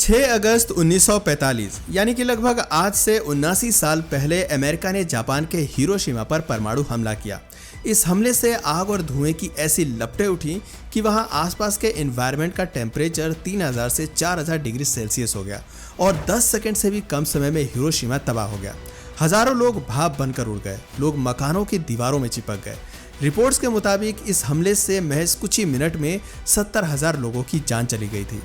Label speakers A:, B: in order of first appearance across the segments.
A: 6 अगस्त 1945 यानी कि लगभग आज से 79 साल पहले अमेरिका ने जापान के हिरोशिमा पर परमाणु हमला किया। इस हमले से आग और धुएं की ऐसी लपटें उठी कि वहां आसपास के एनवायरनमेंट का टेम्परेचर 3000 से 4000 डिग्री सेल्सियस हो गया और 10 सेकंड से भी कम समय में हिरोशिमा तबाह हो गया। हजारों लोग भाप बनकर उड़ गए, लोग मकानों की दीवारों में चिपक गए। रिपोर्ट्स के मुताबिक इस हमले से महज कुछ ही मिनट में 70,000 लोगों की जान चली गई थी।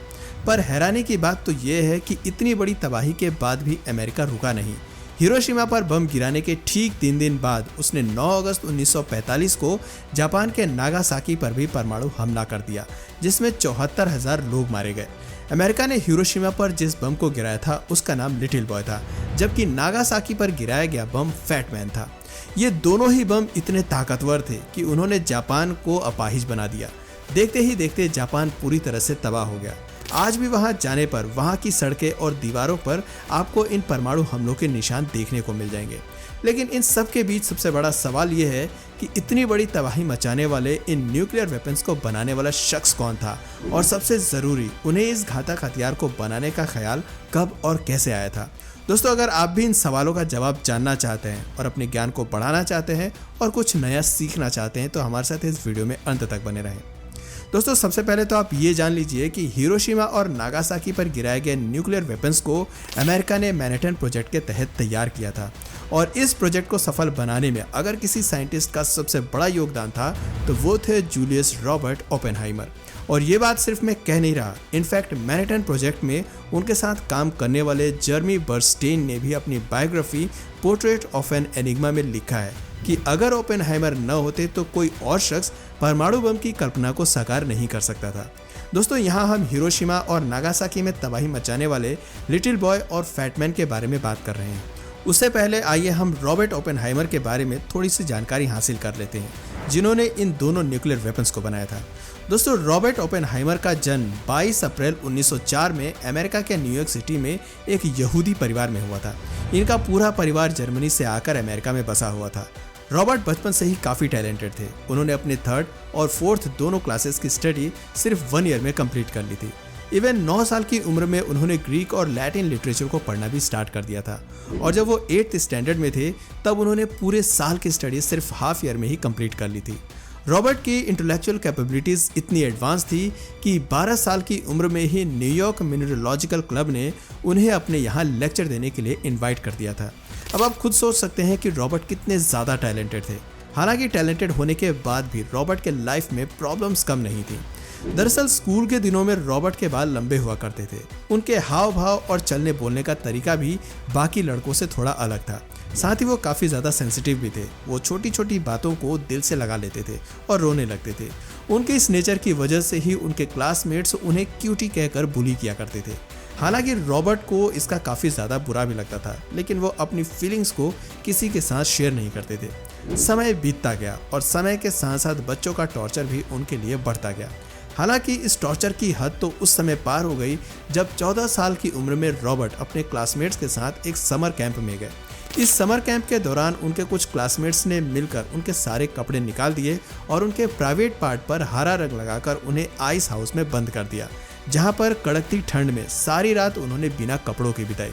A: पर हैरानी की बात तो यह है कि इतनी बड़ी तबाही के बाद भी अमेरिका रुका नहीं। हिरोशिमा पर बम गिराने के ठीक 3 दिन बाद उसने 9 अगस्त 1945 को जापान के नागासाकी पर भी परमाणु हमला कर दिया, जिसमें 74,000 लोग मारे गए। अमेरिका ने हिरोशिमा पर जिस बम को गिराया था उसका नाम लिटिल बॉय था, जबकि नागासाकी पर गिराया गया बम फैट मैन था। ये दोनों ही बम इतने ताकतवर थे कि उन्होंने जापान को अपाहिज बना दिया। देखते ही देखते जापान पूरी तरह से तबाह हो गया। आज भी वहां जाने पर वहां की सड़कें और दीवारों पर आपको इन परमाणु हमलों के निशान देखने को मिल जाएंगे। लेकिन इन सब के बीच सबसे बड़ा सवाल यह है कि इतनी बड़ी तबाही मचाने वाले इन न्यूक्लियर वेपन्स को बनाने वाला शख्स कौन था, और सबसे ज़रूरी उन्हें इस घातक हथियार को बनाने का ख्याल कब और कैसे आया था। दोस्तों, अगर आप भी इन सवालों का जवाब जानना चाहते हैं और अपने ज्ञान को बढ़ाना चाहते हैं और कुछ नया सीखना चाहते हैं तो हमारे साथ इस वीडियो में अंत तक बने रहें। दोस्तों, सबसे पहले तो आप ये जान लीजिए कि हिरोशिमा और नागासाकी पर गिराए गए न्यूक्लियर वेपन्स को अमेरिका ने मैनहट्टन प्रोजेक्ट के तहत तैयार किया था, और इस प्रोजेक्ट को सफल बनाने में अगर किसी साइंटिस्ट का सबसे बड़ा योगदान था तो वो थे जूलियस रॉबर्ट ओपेनहाइमर। और ये बात सिर्फ मैं कह नहीं रहा, इनफैक्ट मैनहट्टन प्रोजेक्ट में उनके साथ काम करने वाले जर्मी बर्नस्टीन ने भी अपनी biography portrait of an enigma में लिखा है कि अगर ओपेनहाइमर न होते तो कोई और शख्स परमाणु बम की कल्पना को साकार नहीं कर सकता था। दोस्तों, यहाँ हम हिरोशिमा और नागासाकी में तबाही मचाने वाले लिटिल बॉय और फैटमैन के बारे में बात कर रहे हैं। उससे पहले आइए हम रॉबर्ट ओपेनहाइमर के बारे में थोड़ी सी जानकारी हासिल कर लेते हैं, जिन्होंने इन दोनों न्यूक्लियर वेपन्स को बनाया था। दोस्तों, रॉबर्ट ओपेनहाइमर का जन्म 22 अप्रैल 1904 में अमेरिका के न्यूयॉर्क सिटी में एक यहूदी परिवार में हुआ था। इनका पूरा परिवार जर्मनी से आकर अमेरिका में बसा हुआ था। रॉबर्ट बचपन से ही काफ़ी टैलेंटेड थे। उन्होंने अपने 3rd और 4th दोनों क्लासेस की स्टडी सिर्फ 1 ईयर में कंप्लीट कर ली थी। इवन 9 साल की उम्र में उन्होंने ग्रीक और लैटिन लिटरेचर को पढ़ना भी स्टार्ट कर दिया था, और जब वो 8th स्टैंडर्ड में थे तब उन्होंने पूरे साल की स्टडी सिर्फ हाफ ईयर में ही कंप्लीट कर ली थी। रॉबर्ट की इंटेलेक्चुअल कैपेबिलिटीज़ इतनी एडवांस थी कि 12 साल की उम्र में ही न्यूयॉर्क मिनरोलॉजिकल क्लब ने उन्हें अपने यहाँ लेक्चर देने के लिए इनवाइट कर दिया था। अब आप खुद सोच सकते हैं कि रॉबर्ट कितने ज़्यादा टैलेंटेड थे। हालांकि टैलेंटेड होने के बाद भी रॉबर्ट के लाइफ में प्रॉब्लम्स कम नहीं थी। दरअसल स्कूल के दिनों में रॉबर्ट के बाल लंबे हुआ करते थे। उनके हाव भाव और चलने बोलने का तरीका भी बाकी लड़कों से थोड़ा अलग था। साथ ही वो काफ़ी ज़्यादा सेंसिटिव भी थे। वो छोटी छोटी बातों को दिल से लगा लेते थे और रोने लगते थे। उनके इस नेचर की वजह से ही उनके क्लासमेट्स उन्हें क्यूटी कहकर बुली किया करते थे। हालांकि रॉबर्ट को इसका काफ़ी ज़्यादा बुरा भी लगता था, लेकिन वो अपनी फीलिंग्स को किसी के साथ शेयर नहीं करते थे। समय बीतता गया और समय के साथ साथ बच्चों का टॉर्चर भी उनके लिए बढ़ता गया। हालांकि इस टॉर्चर की हद तो उस समय पार हो गई जब 14 साल की उम्र में रॉबर्ट अपने क्लासमेट्स के साथ एक समर कैंप में गए। इस समर कैंप के दौरान उनके कुछ क्लासमेट्स ने मिलकर उनके सारे कपड़े निकाल दिए और उनके प्राइवेट पार्ट पर हरा रंग लगाकर उन्हें आइस हाउस में बंद कर दिया, जहां पर कड़कती ठंड में सारी रात उन्होंने बिना कपड़ों के बिताई।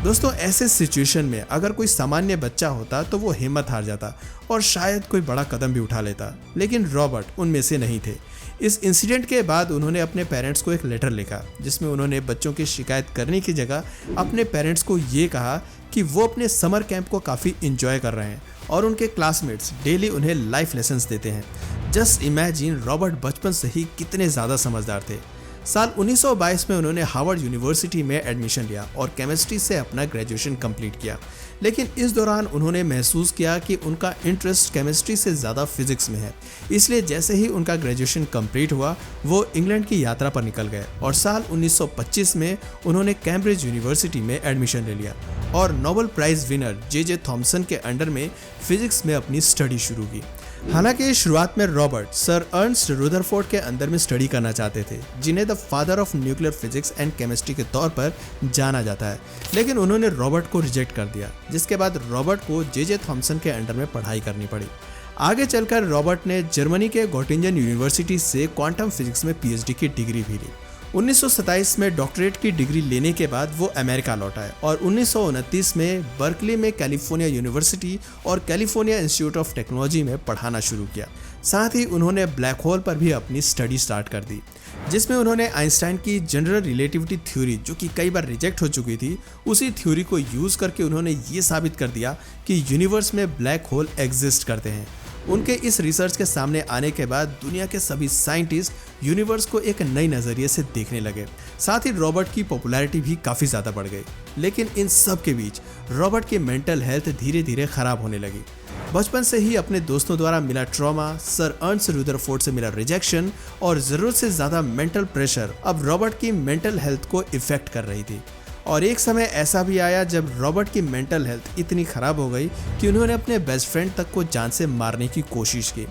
A: दोस्तों, ऐसे सिचुएशन में अगर कोई सामान्य बच्चा होता तो वो हिम्मत हार जाता और शायद कोई बड़ा कदम भी उठा लेता, लेकिन रॉबर्ट उनमें से नहीं थे। इस इंसिडेंट के बाद उन्होंने अपने पेरेंट्स को एक लेटर लिखा, जिसमें उन्होंने बच्चों की शिकायत करने की जगह अपने पेरेंट्स को ये कहा कि वो अपने समर कैंप को काफ़ी इंजॉय कर रहे हैं और उनके क्लासमेट्स डेली उन्हें लाइफ लेसन्स देते हैं। जस्ट इमेजिन, रॉबर्ट बचपन से ही कितने ज़्यादा समझदार थे। साल 1922 में उन्होंने हार्वर्ड यूनिवर्सिटी में एडमिशन लिया और केमिस्ट्री से अपना ग्रेजुएशन कंप्लीट किया। लेकिन इस दौरान उन्होंने महसूस किया कि उनका इंटरेस्ट केमिस्ट्री से ज़्यादा फिजिक्स में है। इसलिए जैसे ही उनका ग्रेजुएशन कंप्लीट हुआ वो इंग्लैंड की यात्रा पर निकल गए और साल 1925 में उन्होंने कैम्ब्रिज यूनिवर्सिटी में एडमिशन ले लिया और Nobel prize winner J Thomson के अंडर में फिजिक्स में अपनी स्टडी शुरू की। हालांकि शुरुआत में रॉबर्ट सर अर्नस्ट रुदरफोर्ड के अंदर में स्टडी करना चाहते थे, जिन्हें the father of nuclear physics and chemistry के तौर पर जाना जाता है, लेकिन उन्होंने रॉबर्ट को रिजेक्ट कर दिया, जिसके बाद रॉबर्ट को जे थॉमसन के अंडर में पढ़ाई करनी पड़ी। आगे चलकर रॉबर्ट ने जर्मनी के गोटिंजन यूनिवर्सिटी से क्वांटम फिजिक्स में पीएचडी की डिग्री भी ली। 1927 में डॉक्टरेट की डिग्री लेने के बाद वो अमेरिका लौट आए और 1929 में बर्कली में कैलिफोर्निया यूनिवर्सिटी और कैलिफोर्निया इंस्टीट्यूट ऑफ टेक्नोलॉजी में पढ़ाना शुरू किया। साथ ही उन्होंने ब्लैक होल पर भी अपनी स्टडी स्टार्ट कर दी, जिसमें उन्होंने आइंस्टाइन की जनरल रिलेटिविटी थ्योरी, जो कि कई बार रिजेक्ट हो चुकी थी, उसी थ्योरी को यूज करके उन्होंने ये साबित कर दिया कि यूनिवर्स में ब्लैक होल एग्जिस्ट करते हैं। उनके इस रिसर्च के सामने आने के बाद दुनिया के सभी साइंटिस्ट यूनिवर्स को एक नई नजरिए से देखने लगे। साथ ही रॉबर्ट की पॉपुलैरिटी भी काफी ज्यादा बढ़ गई। लेकिन इन सब के बीच रॉबर्ट की मेंटल हेल्थ धीरे धीरे खराब होने लगी। बचपन से ही अपने दोस्तों द्वारा मिला ट्रॉमा, सर अर्नस्ट रदरफोर्ड से मिला रिजेक्शन और जरूरत से ज्यादा मेंटल प्रेशर अब रॉबर्ट की मेंटल हेल्थ को इफेक्ट कर रही थी। और एक समय ऐसा भी आया जब रॉबर्ट की मेंटल हेल्थ इतनी खराब हो गई कि उन्होंने अपने बेस्ट फ्रेंड तक को जान से मारने की कोशिश की।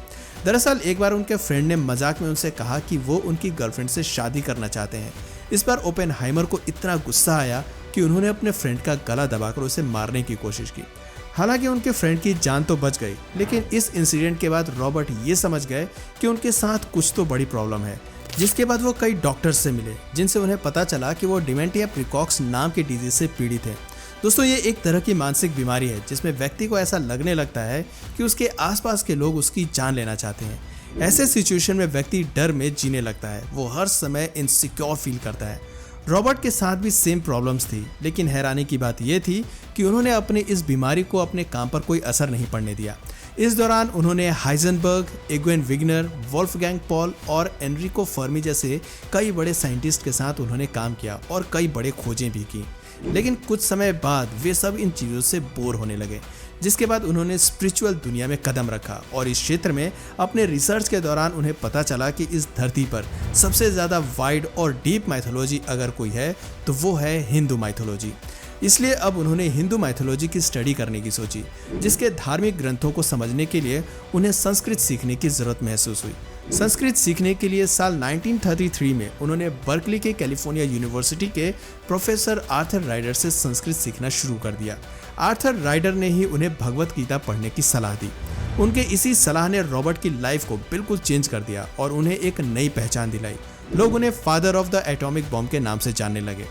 A: दरअसल एक बार उनके फ्रेंड ने मजाक में उनसे कहा कि वो उनकी गर्लफ्रेंड से शादी करना चाहते हैं। इस पर ओपेनहाइमर को इतना गुस्सा आया कि उन्होंने अपने फ्रेंड का गला दबाकर उसे मारने की कोशिश की। हालांकि उनके फ्रेंड की जान तो बच गई, लेकिन इस इंसिडेंट के बाद रॉबर्ट ये समझ गए कि उनके साथ कुछ तो बड़ी प्रॉब्लम है। जिसके बाद वो कई डॉक्टर्स से मिले, जिनसे उन्हें पता चला कि वो डिमेंटिया प्रीकॉक्स नाम के डिजीज से पीड़ित है। दोस्तों, ये एक तरह की मानसिक बीमारी है जिसमें व्यक्ति को ऐसा लगने लगता है कि उसके आसपास के लोग उसकी जान लेना चाहते हैं। ऐसे सिचुएशन में व्यक्ति डर में जीने लगता है, वो हर समय इनसिक्योर फील करता है। रॉबर्ट के साथ भी सेम प्रॉब्लम्स थी, लेकिन हैरानी की बात यह थी कि उन्होंने अपनी इस बीमारी को अपने काम पर कोई असर नहीं पड़ने दिया। इस दौरान उन्होंने हाइजेनबर्ग, एग्वेन विग्नर, वोल्फगैंग पॉल और एनरिको फर्मी जैसे कई बड़े साइंटिस्ट के साथ उन्होंने काम किया और कई बड़े खोजें भी की। लेकिन कुछ समय बाद वे सब इन चीज़ों से बोर होने लगे, जिसके बाद उन्होंने स्पिरिचुअल दुनिया में कदम रखा और इस क्षेत्र में अपने रिसर्च के दौरान उन्हें पता चला कि इस धरती पर सबसे ज़्यादा वाइड और डीप माइथोलॉजी अगर कोई है तो वो है हिंदू माइथोलॉजी। इसलिए अब उन्होंने हिंदू माइथोलॉजी की स्टडी करने की सोची, जिसके धार्मिक ग्रंथों को समझने के लिए उन्हें संस्कृत सीखने की जरूरत महसूस हुई। संस्कृत सीखने के लिए साल 1933 में उन्होंने बर्कली के कैलिफोर्निया यूनिवर्सिटी के प्रोफेसर आर्थर राइडर से संस्कृत सीखना शुरू कर दिया। आर्थर राइडर ने ही उन्हें भगवत गीता पढ़ने की सलाह दी। उनके इसी सलाह ने रॉबर्ट की लाइफ को बिल्कुल चेंज कर दिया और उन्हें एक नई पहचान दिलाई। लोग उन्हें father of the atomic bomb के नाम से जानने लगे।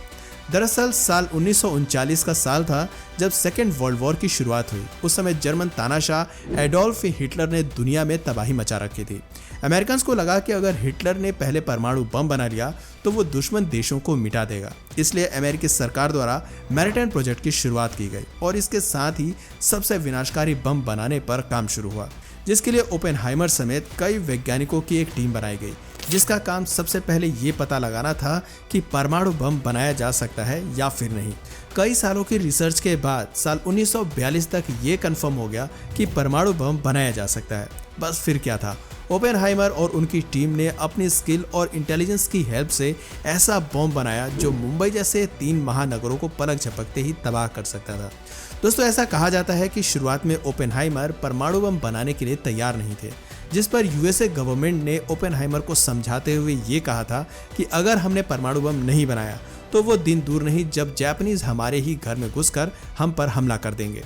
A: दरअसल साल 1939 का साल था जब सेकेंड वर्ल्ड वॉर की शुरुआत हुई। उस समय जर्मन तानाशाह एडोल्फ हिटलर ने दुनिया में तबाही मचा रखी थी। अमेरिकन को लगा कि अगर हिटलर ने पहले परमाणु बम बना लिया तो वो दुश्मन देशों को मिटा देगा। इसलिए अमेरिकी सरकार द्वारा मैरीटाइम प्रोजेक्ट की शुरुआत की गई और इसके साथ ही सबसे विनाशकारी बम बनाने पर काम शुरू हुआ, जिसके लिए ओपेनहाइमर समेत कई वैज्ञानिकों की एक टीम बनाई गई, जिसका काम सबसे पहले ये पता लगाना था कि परमाणु बम बनाया जा सकता है या फिर नहीं। कई सालों की रिसर्च के बाद साल 1942 तक ये कंफर्म हो गया कि परमाणु बम बनाया जा सकता है। बस फिर क्या था, ओपेनहाइमर और उनकी टीम ने अपनी स्किल और इंटेलिजेंस की हेल्प से ऐसा बम बनाया जो मुंबई जैसे 3 महानगरों को पलक झपकते ही तबाह कर सकता था। दोस्तों, ऐसा कहा जाता है कि शुरुआत में ओपेनहाइमर परमाणु बम बनाने के लिए तैयार नहीं थे, जिस पर यूएसए गवर्नमेंट ने ओपेनहाइमर को समझाते हुए ये कहा था कि अगर हमने परमाणु बम नहीं बनाया तो वो दिन दूर नहीं जब जापानीज हमारे ही घर में घुसकर हम पर हमला कर देंगे।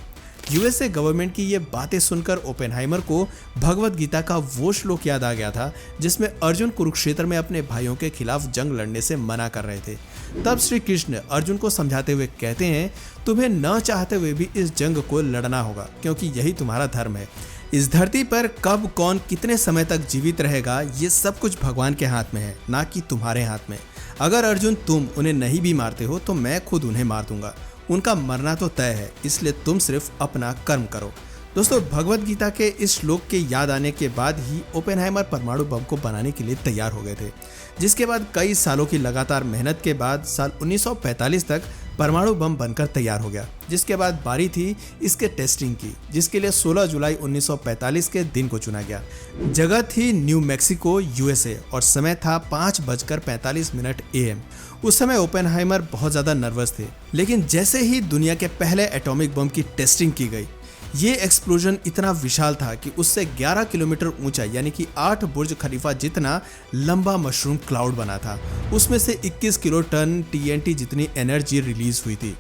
A: यूएसए गवर्नमेंट की ये बातें सुनकर ओपेनहाइमर को भगवत गीता का वो श्लोक याद आ गया था जिसमें अर्जुन कुरुक्षेत्र में अपने भाइयों के खिलाफ जंग लड़ने से मना कर रहे थे। तब श्री कृष्ण अर्जुन को समझाते हुए कहते हैं, तुम्हें न चाहते हुए भी इस जंग को लड़ना होगा क्योंकि यही तुम्हारा धर्म है। इस धरती पर कब कौन कितने समय तक जीवित रहेगा ये सब कुछ भगवान के हाथ में है, ना कि तुम्हारे हाथ में। अगर अर्जुन तुम उन्हें नहीं भी मारते हो तो मैं खुद उन्हें मार दूंगा। उनका मरना तो तय है, इसलिए तुम सिर्फ अपना कर्म करो। दोस्तों, भगवत गीता के इस श्लोक के याद आने के बाद ही ओपेनहाइमर परमाणु बम को बनाने के लिए तैयार हो गए थे, जिसके बाद कई सालों की लगातार मेहनत के बाद साल 1945 तक परमाणु बम बनकर तैयार हो गया। जिसके बाद बारी थी इसके टेस्टिंग की, जिसके लिए 16 जुलाई 1945 के दिन को चुना गया। जगह थी न्यू मैक्सिको, यूएसए और समय था 5:45 AM। उस समय ओपेनहाइमर बहुत ज़्यादा नर्वस थे, लेकिन जैसे ही दुनिया के पहले एटॉमिक बम की टेस्टिंग की गई, ये एक्सप्लोजन इतना विशाल था कि उससे 11 किलोमीटर ऊंचा यानी कि 8 बुर्ज खलीफा जितना लंबा मशरूम क्लाउड बना था। उसमें से 21 किलो टन TNT जितनी एनर्जी रिलीज हुई थी।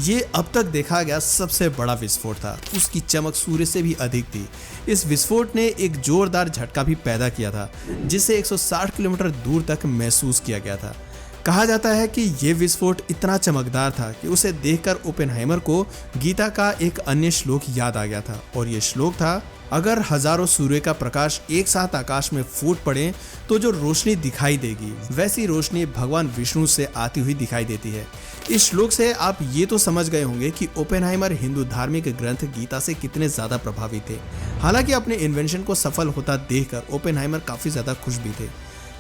A: ये अब तक देखा गया सबसे बड़ा विस्फोट था। उसकी चमक सूर्य से भी अधिक थी। इस विस्फोट ने एक जोरदार झटका भी पैदा किया था, जिसे 160 किलोमीटर दूर तक महसूस किया गया था। कहा जाता है कि ये विस्फोट इतना चमकदार था कि उसे देखकर ओपेनहाइमर को गीता का एक अन्य श्लोक याद आ गया था, और ये श्लोक था, अगर हजारों सूर्य का प्रकाश एक साथ आकाश में फूट पड़े तो जो रोशनी दिखाई देगी वैसी रोशनी भगवान विष्णु से आती हुई दिखाई देती है। इस श्लोक से आप ये तो समझ गए होंगे कि ओपेनहाइमर हिंदू धार्मिक ग्रंथ गीता से कितने ज्यादा प्रभावित थे। हालांकि अपने इन्वेंशन को सफल होता देखकर ओपेनहाइमर काफी ज्यादा खुश भी थे।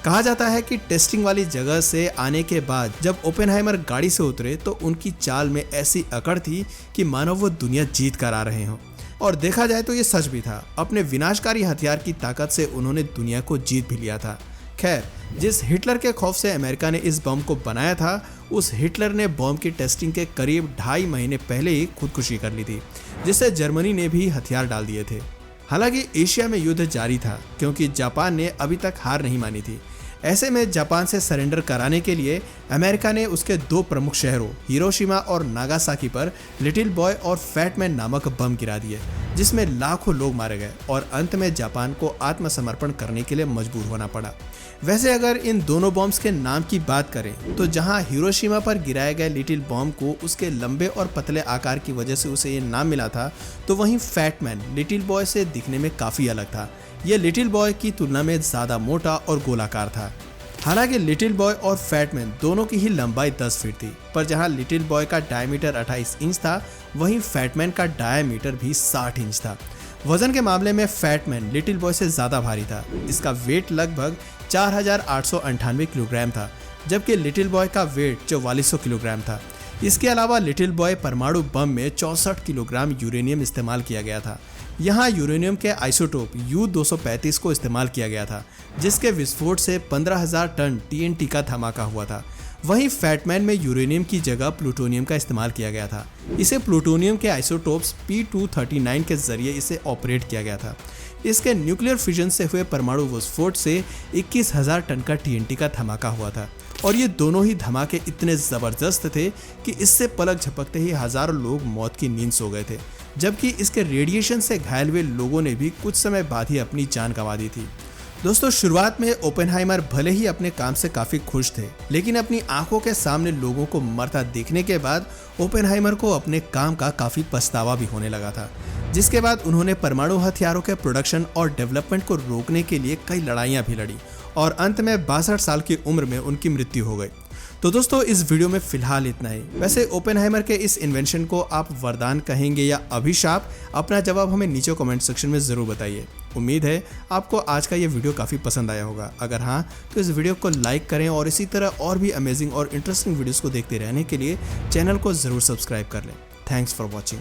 A: कहा जाता है कि टेस्टिंग वाली जगह से आने के बाद जब ओपेनहाइमर गाड़ी से उतरे तो उनकी चाल में ऐसी अकड़ थी कि मानो वो दुनिया जीत कर आ रहे हों। और देखा जाए तो ये सच भी था। अपने विनाशकारी हथियार की ताकत से उन्होंने दुनिया को जीत भी लिया था। खैर, जिस हिटलर के खौफ से अमेरिका ने इस बम को बनाया था, उस हिटलर ने बम की टेस्टिंग के करीब 2.5 महीने पहले ही खुदकुशी कर ली थी, जिससे जर्मनी ने भी हथियार डाल दिए थे। हालांकि एशिया में युद्ध जारी था क्योंकि जापान ने अभी तक हार नहीं मानी थी। ऐसे में जापान से सरेंडर कराने के लिए अमेरिका ने उसके 2 प्रमुख शहरों हिरोशिमा और नागासाकी पर लिटिल बॉय और फैट मैन नामक बम गिरा दिए, जिसमें लाखों लोग मारे गए और अंत में जापान को आत्मसमर्पण करने के लिए मजबूर होना पड़ा। वैसे अगर इन दोनों बॉम्ब्स के नाम की बात करें तो जहां हिरोशिमा पर गिराए गए लिटिल बॉम्ब को उसके लंबे और पतले आकार की वजह से उसे ये नाम मिला था, तो वहीं फैट मैन लिटिल बॉय से दिखने में काफी अलग था। ये लिटिल बॉय की तुलना में ज्यादा मोटा और गोलाकार था। हालांकि लिटिल बॉय और फैट मैन दोनों की ही लंबाई 10 फीट थी, पर जहां लिटिल बॉय का डायमीटर 28 इंच था, वहीं फैटमैन का डायमीटर भी 60 इंच था। वजन के मामले में फैटमैन लिटिल बॉय से ज्यादा भारी था। इसका वेट लगभग 4898 किलोग्राम था, जबकि लिटिल बॉय का वेट 4400 किलोग्राम था। इसके अलावा लिटिल बॉय परमाणु बम में 64 किलोग्राम यूरेनियम इस्तेमाल किया गया था। यहाँ यूरेनियम के आइसोटोप U-235 को इस्तेमाल किया गया था, जिसके विस्फोट से 15,000 टन TNT का धमाका हुआ था। वहीं फैटमैन में यूरेनियम की जगह प्लूटोनियम का इस्तेमाल किया गया था। इसे प्लूटोनियम के आइसोटोप्स P239 के जरिए इसे ऑपरेट किया गया था। इसके न्यूक्लियर फिजन से हुए परमाणु विस्फोट से 21,000 टन का TNT का धमाका हुआ था, और ये दोनों ही धमाके इतने जबरदस्त थे कि इससे पलक झपकते ही हजारों लोग मौत की नींद सो गए थे, जबकि इसके रेडिएशन से घायल हुए लोगों ने भी कुछ समय बाद ही अपनी जान गंवा दी थी। दोस्तों, शुरुआत में ओपेनहाइमर भले ही अपने काम से काफी खुश थे, लेकिन अपनी आंखों के सामने लोगों को मरता देखने के बाद ओपेनहाइमर को अपने काम का काफी पछतावा भी होने लगा था, जिसके बाद उन्होंने परमाणु हथियारों के प्रोडक्शन और डेवलपमेंट को रोकने के लिए कई लड़ाइयां भी लड़ी, और अंत में 62 साल की उम्र में उनकी मृत्यु हो गई। तो दोस्तों, इस वीडियो में फिलहाल इतना ही। वैसे ओपेनहाइमर के इस इन्वेंशन को आप वरदान कहेंगे या अभिशाप? अपना जवाब हमें नीचे कमेंट सेक्शन में जरूर बताइए। उम्मीद है आपको आज का ये वीडियो काफ़ी पसंद आया होगा। अगर हाँ, तो इस वीडियो को लाइक करें और इसी तरह और भी अमेजिंग और इंटरेस्टिंग वीडियोस को देखते रहने के लिए चैनल को ज़रूर सब्सक्राइब कर लें। Thanks for watching.